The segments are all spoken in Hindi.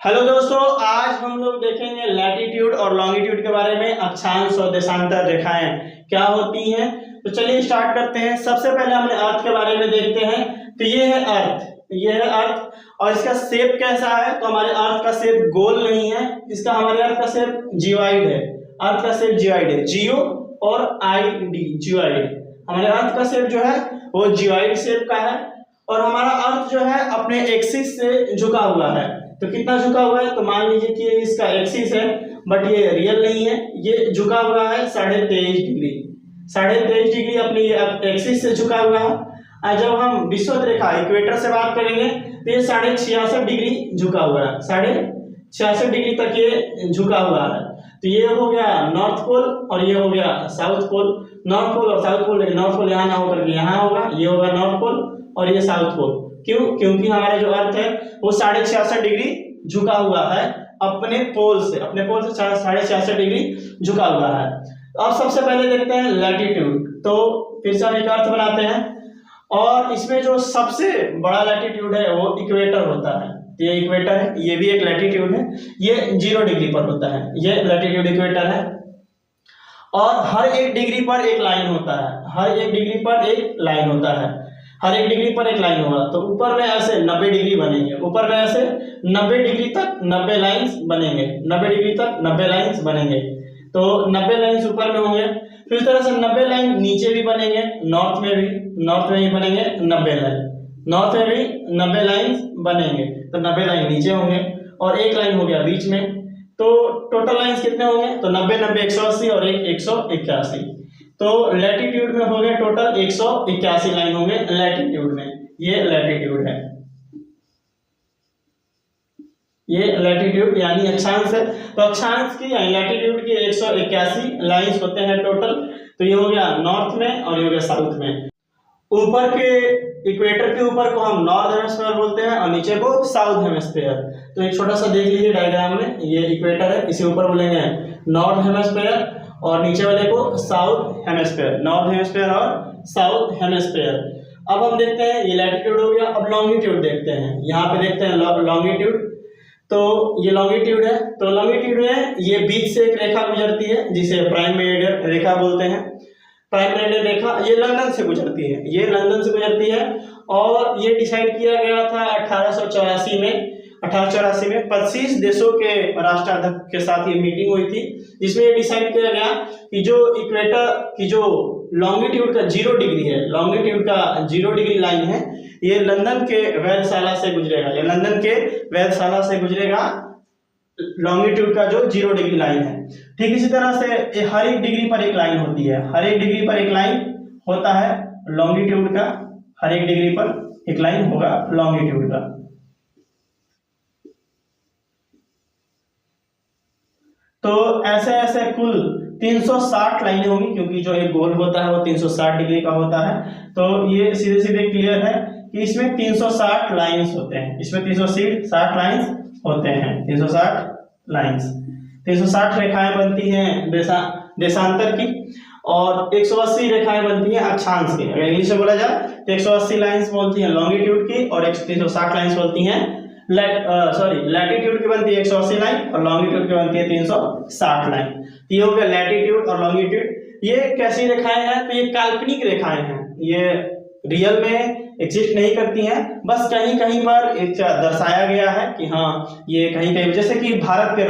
हेलो दोस्तों, आज हम लोग देखेंगे लैटिट्यूड और लॉन्गिट्यूड के बारे में। अक्षांश और देशांतर रेखाएं क्या होती हैं। तो चलिए स्टार्ट करते हैं। सबसे पहले हमने अर्थ के बारे में देखते हैं। तो ये है अर्थ, ये है अर्थ और इसका शेप कैसा है। तो हमारे अर्थ का शेप गोल नहीं है, इसका हमारे अर्थ का शेप जियोइड है। अर्थ का शेप जियोइड है, जियो और आई डी, जियोइड। हमारे अर्थ का शेप जो है वो जियोइड शेप का है और हमारा अर्थ जो है अपने एक्सिस से झुका हुआ है। तो कितना झुका हुआ है, तो मान लीजिए कि इसका एक्सिस है बट ये रियल नहीं है, ये झुका हुआ है 23.5 डिग्री। 23.5 डिग्री अपनी एक्सिस से झुका हुआ है। और जब हम विषुवत रेखा इक्वेटर से बात करेंगे तो ये 66.5 डिग्री झुका हुआ है, 66.5 डिग्री तक ये झुका हुआ है। तो ये हो गया नॉर्थ पोल और ये हो गया साउथ पोल। नॉर्थ पोल और साउथ पोल, नॉर्थ पोल यहाँ ना होकर के यहाँ होगा, ये होगा नॉर्थ पोल और ये साउथ पोल। क्यों? क्योंकि हमारा जो अर्थ है वो 66.5 डिग्री झुका हुआ है अपने पोल से 66.5 डिग्री झुका हुआ है। अब सबसे पहले देखते हैं लैटिट्यूड। तो फिर से हम एक अर्थ बनाते हैं और इसमें जो सबसे बड़ा लैटिट्यूड है वो इक्वेटर होता है। ये इक्वेटर है, ये भी एक लैटिट्यूड है, ये 0 डिग्री पर होता है। ये लैटिट्यूड इक्वेटर है और हर एक डिग्री पर एक लाइन होता है, हर एक डिग्री पर एक लाइन होता है, हर एक डिग्री पर एक लाइन होगा। तो ऊपर में ऐसे 90 डिग्री बनेंगे, ऊपर में ऐसे 90 डिग्री तक 90 लाइंस बनेंगे, 90 डिग्री तक 90 लाइंस बनेंगे। तो 90 लाइंस ऊपर में होंगे, फिर इस तरह से 90 लाइन नीचे भी बनेंगे, नॉर्थ में भी बनेंगे 90 लाइन, नॉर्थ में भी 90 लाइंस बनेंगे। तो 90 लाइन नीचे होंगे और एक लाइन हो गया बीच में। तो टोटल लाइंस कितने होंगे, तो 90 90 180 और एक 181। तो लैटिट्यूड में हो गए टोटल 181 लाइन होंगे लैटिट्यूड में। ये लैटिट्यूड है, ये लैटिट्यूड यानी अक्षांश है। तो अक्षांश की यानी लैटिट्यूड की 181 लाइंस होते हैं टोटल। तो ये हो गया नॉर्थ में और ये हो गया साउथ में। ऊपर के इक्वेटर के ऊपर को हम नॉर्थ हेमिस्फीयर बोलते हैं और नीचे को साउथ हेमिस्फीयर। तो एक छोटा सा देख लीजिए डायग्राम में, ये इक्वेटर है, इसे ऊपर बोलेंगे नॉर्थ हेमिस्फीयर और नीचे वाले को साउथ हेमिस्फीयर, नॉर्थ हेमिस्फीयर और साउथ हेमिस्फीयर। अब हम देखते हैं ये लैटिट्यूड हो गया। अब लॉन्गिट्यूड देखते हैं, यहाँ पे देखते हैं लॉन्गिट्यूड। तो ये लॉन्गिट्यूड है। तो लॉन्गिट्यूड में ये बीच से एक रेखा गुजरती है जिसे प्राइम मेरिडियन रेखा बोलते हैं। प्राइम मेरिडियन रेखा ये लंदन से गुजरती है, ये लंदन से गुजरती है और ये डिसाइड किया गया था 1884 में। 1884 में 25 देशों के राष्ट्राध्यक्ष के साथ ये मीटिंग हुई थी, जिसमें ये डिसाइड किया गया कि जो इक्वेटर की जो लॉन्गिट्यूड का 0 डिग्री है, लॉन्गिट्यूड का 0 डिग्री लाइन है, ये लंदन के वेधशाला से गुजरेगा, ये लंदन के वेधशाला से गुजरेगा लॉन्गिट्यूड का जो 0 डिग्री लाइन है। ठीक इसी तरह से हर एक डिग्री पर एक लाइन होती है, हर एक डिग्री पर एक लाइन होता है लॉन्गिट्यूड का, हर एक डिग्री पर एक लाइन होगा लॉन्गिट्यूड का। तो ऐसे ऐसे कुल 360 लाइनें होंगी, क्योंकि जो एक गोल होता है वो 360 डिग्री का होता है। तो ये सीधे सीधे क्लियर है कि इसमें 360 लाइंस होते हैं, इसमें 360 लाइंस होते हैं, 360 लाइंस, 360 रेखाएं बनती हैं देशांतर की और 180 रेखाएं बनती हैं अक्षांश की। अगर इंग्लिश में बोला जाए तो 180 लाइंस बोलती हैं लॉन्गिट्यूड की और 360 लाइंस बोलती हैं लैटिट्यूड की बनती है 180 लाइन और लॉन्गिट्यूड की बनती है 360 लाइन। ये हो गया लैटिट्यूड और लॉन्गिट्यूड। ये कैसी रेखाएं हैं, तो ये काल्पनिक रेखाएं हैं, ये रियल में एग्जिस्ट नहीं करती हैं, बस कहीं कहीं पर दर्शाया गया है कि हाँ ये कहीं कहीं, जैसे कि भारत के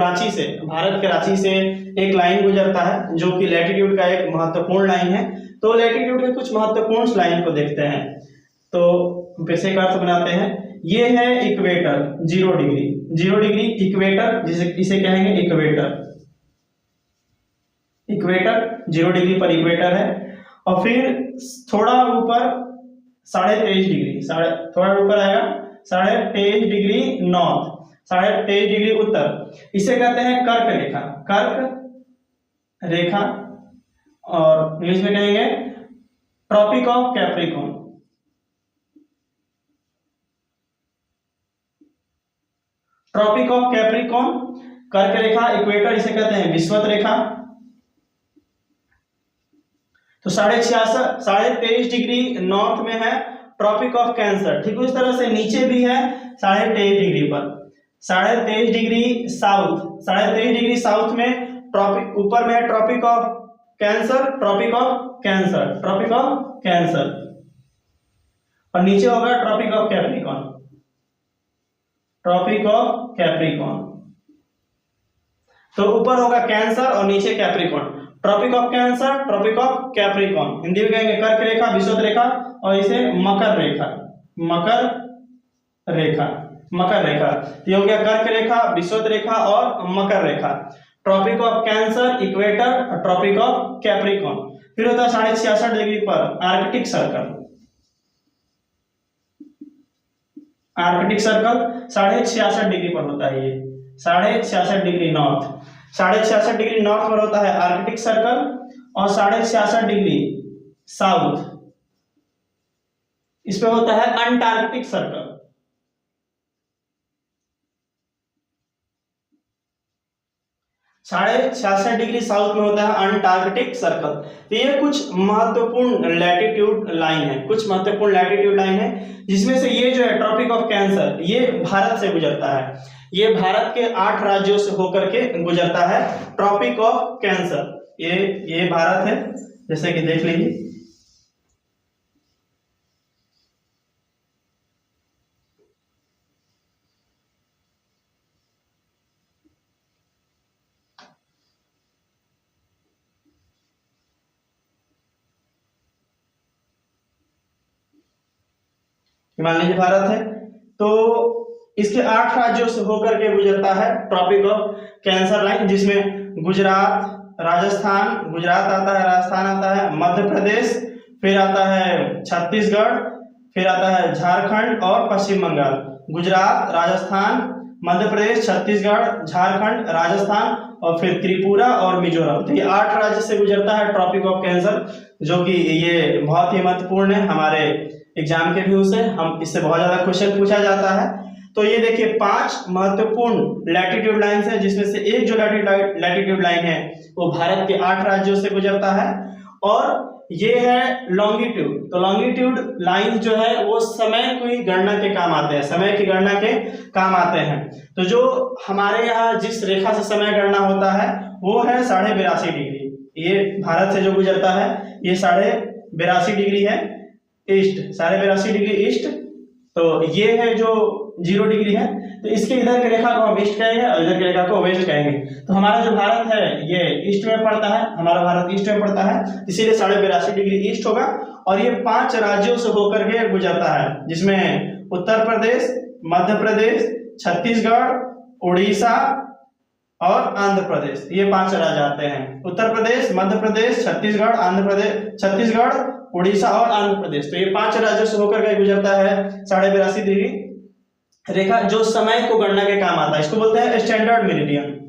रांची से एक लाइन गुजरता है जो कि लैटिट्यूड का एक महत्वपूर्ण लाइन है। तो लैटिट्यूड के कुछ महत्वपूर्ण लाइन को देखते हैं। तो वैसे का अर्थ बनाते हैं। ये है इक्वेटर 0 डिग्री इक्वेटर, जिसे इसे कहेंगे इक्वेटर 0 डिग्री पर इक्वेटर है। और फिर थोड़ा ऊपर 23.5 डिग्री, थोड़ा ऊपर आएगा 23.5 डिग्री नॉर्थ, 23.5 डिग्री उत्तर, इसे कहते हैं कर्क रेखा और इंग्लिश में कहेंगे tropic of Capricorn. Tropic of Capricorn, कर्क रेखा, इक्वेटर, इसे कहते हैं विषुवत रेखा। तो 23.5 डिग्री नॉर्थ में है ट्रॉपिक ऑफ कैंसर। ठीक उस तरह से नीचे भी है 23.5 डिग्री पर, 23.5 डिग्री साउथ, 23.5 डिग्री साउथ में ट्रॉपिक, ऊपर में है tropic of Cancer, tropic of Cancer, tropic of Cancer, और नीचे होगा tropic of Capricorn, tropic of Capricorn. तो ऊपर होगा कैंसर और नीचे Capricorn, tropic of Cancer, tropic of Capricorn. Hindi में कहेंगे कर्क रेखा, विषुवत रेखा, और इसे मकर रेखा, मकर रेखा, मकर रेखा। ये हो गया कर्क रेखा, विषुवत रेखा और मकर रेखा। Tropic of Cancer, equator, tropic of Capricorn. फिर होता है 66.5 डिग्री पर Arctic circle, Arctic circle 66.5 degree पर होता है, ये 66.5 डिग्री नॉर्थ, 66.5 डिग्री नॉर्थ पर होता है आर्कटिक सर्कल, और 66.5 डिग्री साउथ इस पे होता है अंटार्कटिक सर्कल। 66.5 डिग्री साउथ में होता है अंटार्कटिक सर्कल। तो ये कुछ महत्वपूर्ण लैटिट्यूड लाइन है, कुछ महत्वपूर्ण लैटिट्यूड लाइन है, जिसमें से ये जो है ट्रॉपिक ऑफ कैंसर, ये भारत से गुजरता है, ये भारत के 8 राज्यों से होकर के गुजरता है ट्रॉपिक ऑफ कैंसर। ये भारत है, जैसे कि देख लीजिए, मान लीजिए भारत है, तो इसके 8 राज्यों से होकर के गुजरता है ट्रॉपिक ऑफ कैंसर लाइन, जिसमें गुजरात, राजस्थान, गुजरात आता है, राजस्थान आता है, मध्य प्रदेश, फिर आता है छत्तीसगढ़, फिर आता है झारखंड और पश्चिम बंगाल। गुजरात, राजस्थान, मध्य प्रदेश, छत्तीसगढ़, झारखंड, राजस्थान और फिर त्रिपुरा और मिजोरम। तो ये 8 राज्य से गुजरता है ट्रॉपिक ऑफ कैंसर, जो कि ये बहुत ही महत्वपूर्ण है हमारे एग्जाम के व्यू से, हम इससे बहुत ज्यादा क्वेश्चन पूछा जाता है। तो ये देखिए 5 महत्वपूर्ण लैटिट्यूड लाइंस है, जिसमें से एक जो लैटिट्यूड लाइन है वो भारत के 8 राज्यों से गुजरता है, और ये है लॉन्गिट्यूड। तो लॉन्गिट्यूड लाइन जो है वो समय की गणना के काम आते हैं, समय की गणना के काम आते हैं। तो जो हमारे यहाँ जिस रेखा से समय गणना होता है वो है 82.5 डिग्री, ये भारत से जो गुजरता है ये 82.5 डिग्री है ईस्ट, 82.5 डिग्री ईस्ट। तो ये है जो 0 डिग्री है, तो इसके इधर की रेखा को हम ईस्ट कहेंगे और इधर की रेखा को वेस्ट कहेंगे। तो हमारा जो भारत है ये ईस्ट में पड़ता है, हमारा भारत ईस्ट में पड़ता है, इसीलिए 82.5 डिग्री ईस्ट होगा। और ये 5 राज्यों से होकर के गुजरता है, जिसमें उत्तर प्रदेश, मध्य प्रदेश, छत्तीसगढ़, उड़ीसा और आंध्र प्रदेश, ये 5 राज्य आते हैं। उत्तर प्रदेश, मध्य प्रदेश, छत्तीसगढ़, आंध्र प्रदेश, छत्तीसगढ़, उड़ीसा और आंध्र प्रदेश। तो ये 5 राज्यों से होकर के गुजरता है 82.5 डिग्री रेखा, जो समय को गणना के काम आता है। इसको बोलते हैं स्टैंडर्ड मेरिडियन।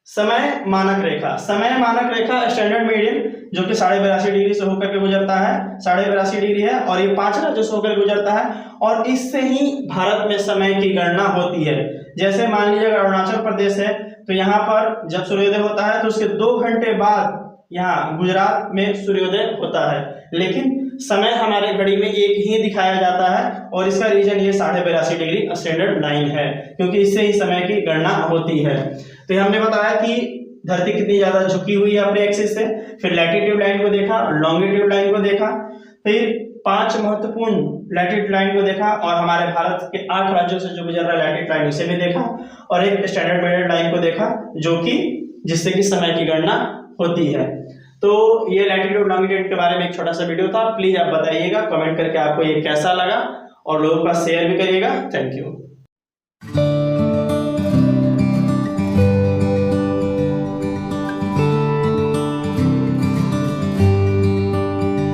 समय मानक रेखा, समय मानक रेखा स्टैंडर्ड मेरिडियन, जो कि 82.5 डिग्री से होकर के गुजरता है, 82.5 डिग्री है, और ये 5 राज्यों से होकर गुजरता है, और इससे ही भारत में समय की गणना होती है। जैसे मान लीजिए अगर अरुणाचल प्रदेश है, तो यहाँ पर जब सूर्योदय होता है तो उसके 2 घंटे बाद यहाँ गुजरात में सूर्योदय होता है, लेकिन समय हमारे घड़ी में एक ही दिखाया जाता है, और इसका रीजन ये 82.5 डिग्री स्टैंडर्ड लाइन है, क्योंकि इससे ही समय की गणना होती है। तो हमने बताया कि धरती कितनी ज्यादा झुकी हुई है अपने एक्सिस से, फिर लैटिट्यूड लाइन को देखा, लॉन्गिट्यूड लाइन को देखा, फिर 5 महत्वपूर्ण लैटिट्यूड लाइन को देखा, और हमारे भारत के 8 राज्यों से जो गुजर रहा है लैटिट्यूड लाइन उसे भी देखा, और एक स्टैंडर्ड मेरिडियन लाइन को देखा, जो कि जिससे कि समय की गणना होती है। तो ये लैटिट्यूड लॉन्गिट्यूड के बारे में एक छोटा सा वीडियो था। प्लीज आप बताइएगा कमेंट करके आपको ये कैसा लगा, और लोगों का शेयर भी करिएगा। Thank you.